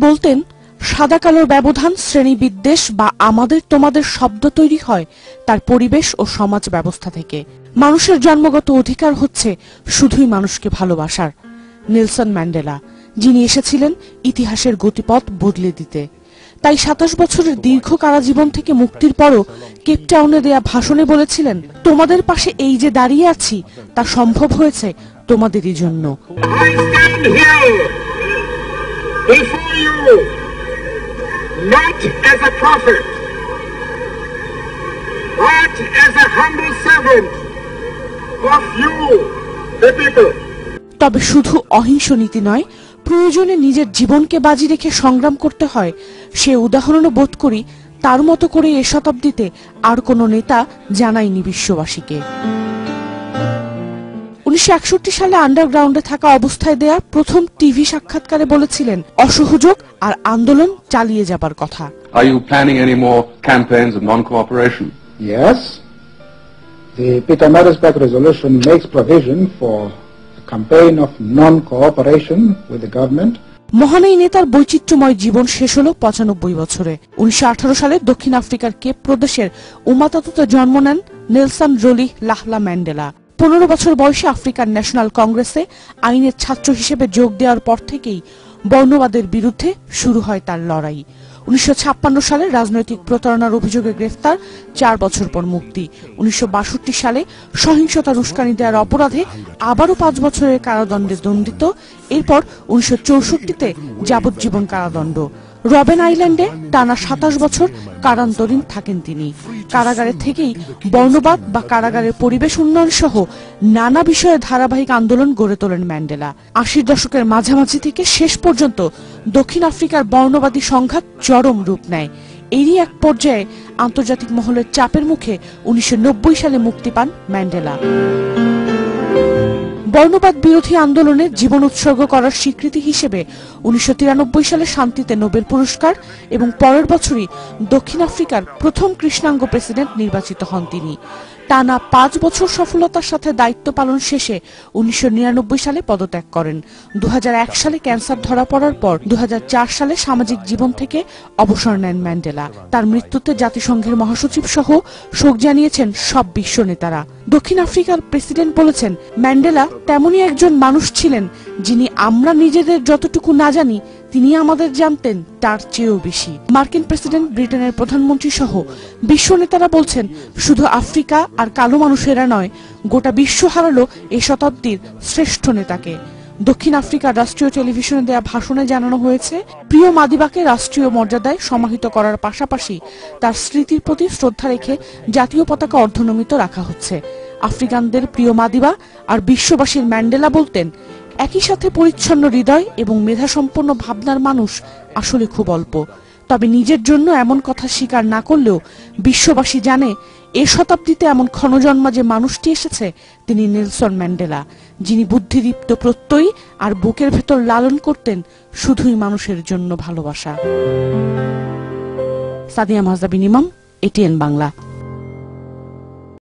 বলতেন, সাদা কালোর ব্যবধান শ্রেণী বিদ্বেষ বা আমাদের তোমাদের শব্দ তৈরি হয় তার পরিবেশ ও সমাজ ব্যবস্থা থেকে। মানুষের জন্মগত অধিকার হচ্ছে শুধুই মানুষকে ভালোবাসার। নেলসন ম্যান্ডেলা, যিনি এসেছিলেন ইতিহাসের গতিপথ বদলে দিতে। তাই 27 বছরের দীর্ঘ কারাজীবন থেকে মুক্তির পরও কেপটাউনে দেয়া ভাষণে বলেছিলেন, তোমাদের পাশে এই যে দাঁড়িয়ে আছি তা সম্ভব হয়েছে তোমাদেরই জন্য। Not as a prophet, but as a humble servant of you, the people. তবে শুধু অহিংস নীতি নয়, প্রয়োজনে নিজের জীবনকে বাজি রেখে সংগ্রাম করতে হয়, সে উদাহরণও বোধ করি তার মতো করে এ শতাব্দীতে আর কোনো নেতা জানায়নি বিশ্ববাসীকে। 1961 সালে আন্ডারগ্রাউন্ডে থাকা অবস্থায় দেয়া প্রথম টিভি সাক্ষাৎকারে বলেছিলেন অসহযোগ আর আন্দোলন চালিয়ে যাবার কথা। Are you planning any more campaigns of non-cooperation? Yes. The Pietermaritzburg resolution makes provision for a campaign of non-cooperation with the government. মহান এই নেতার বৈচিত্র্যময় জীবন শেষ হলো 95 বছরে। 1918 সালে দক্ষিণ আফ্রিকার কেপ প্রদেশের উমাতাতুতে জন্ম নেন নেলসন রোলিহ লাহলা ম্যান্ডেলা। 15 বছর বয়সে আফ্রিকান ন্যাশনাল কংগ্রেসে আইনের ছাত্র হিসেবে যোগ দেওয়ার পর থেকেই বর্ণবাদের বিরুদ্ধে শুরু হয় তার লড়াই। 1956 সালে রাজনৈতিক প্রতারণার অভিযোগে গ্রেফতার, 4 বছর পর মুক্তি। 1962 সালে সহিংসতার উস্কানি দেওয়ার অপরাধে আবারও 5 বছরের কারাদণ্ডে দণ্ডিত। এরপর 1964-তে যাবজ্জীবন কারাদণ্ড। রবেন আইল্যান্ডে টানা 27 বছর কারান্তরীণ থাকেন তিনি। কারাগারে থেকেই বর্ণবাদ বা কারাগারের পরিবেশ উন্নয়ন সহ নানা বিষয়ে ধারাবাহিক আন্দোলন গড়ে তোলেন ম্যান্ডেলা। 80 দশকের মাঝামাঝি থেকে শেষ পর্যন্ত দক্ষিণ আফ্রিকার বর্ণবাদী সংঘাত চরম রূপ নেয়। এরই এক পর্যায়ে আন্তর্জাতিক মহলের চাপের মুখে 1990 সালে মুক্তি পান ম্যান্ডেলা। বর্ণবাদ বিরোধী আন্দোলনে জীবন উৎসর্গ করার স্বীকৃতি হিসেবে 1993 সালে শান্তিতে নোবেল পুরস্কার এবং পরের বছরই দক্ষিণ আফ্রিকার প্রথম কৃষ্ণাঙ্গ প্রেসিডেন্ট নির্বাচিত হন তিনি। টানা 5 বছর সফলতার সাথে দায়িত্ব পালন শেষে 1999 সালে পদত্যাগ করেন। 2001 সালে ক্যান্সার ধরা পড়ার পর 2004 সালে সামাজিক জীবন থেকে অবসর নেন ম্যান্ডেলা। তার মৃত্যুতে জাতিসংঘের মহাসচিব সহ শোক জানিয়েছেন সব বিশ্ব নেতারা। দক্ষিণ আফ্রিকার প্রেসিডেন্ট বলেছেন, ম্যান্ডেলা তেমনই একজন মানুষ ছিলেন যিনি আমরা নিজেদের যতটুকু না জানি তিনি আমাদের জানতেন তার চেয়েও বেশি। মার্কিন প্রেসিডেন্ট, ব্রিটেনের প্রধানমন্ত্রী সহ বিশ্ব নেতারা বলছেন, শুধু আফ্রিকা আর কালো মানুষেরা নয়, গোটা বিশ্ব হারালো এ শতাব্দীর শ্রেষ্ঠ নেতাকে। দক্ষিণ আফ্রিকার রাষ্ট্রীয় টেলিভিশনে দেয়া ভাষণে জানানো হয়েছে, প্রিয় মাদিবাকে রাষ্ট্রীয় মর্যাদায় সমাহিত করার পাশাপাশি তার স্মৃতির প্রতি শ্রদ্ধা রেখে জাতীয় পতাকা অর্ধনমিত রাখা হচ্ছে। আফ্রিকানদের প্রিয় মাদিবা আর বিশ্ববাসীর ম্যান্ডেলা বলতেন, একই সাথে পরিচ্ছন্ন হৃদয় এবং মেধাসম্পন্ন ভাবনার মানুষ আসলে খুব অল্প। তবে নিজের জন্য এমন কথা স্বীকার না করলেও বিশ্ববাসী জানে এ শতাব্দীতে এমন ক্ষণজন্মা যে মানুষটি এসেছে তিনি নেলসন ম্যান্ডেলা, যিনি বুদ্ধিদীপ্ত প্রত্যয়ী আর বুকের ভেতর লালন করতেন শুধুই মানুষের জন্য ভালোবাসা। সাদিয়া মাহজাবিন ইমাম, এটিএন বাংলা।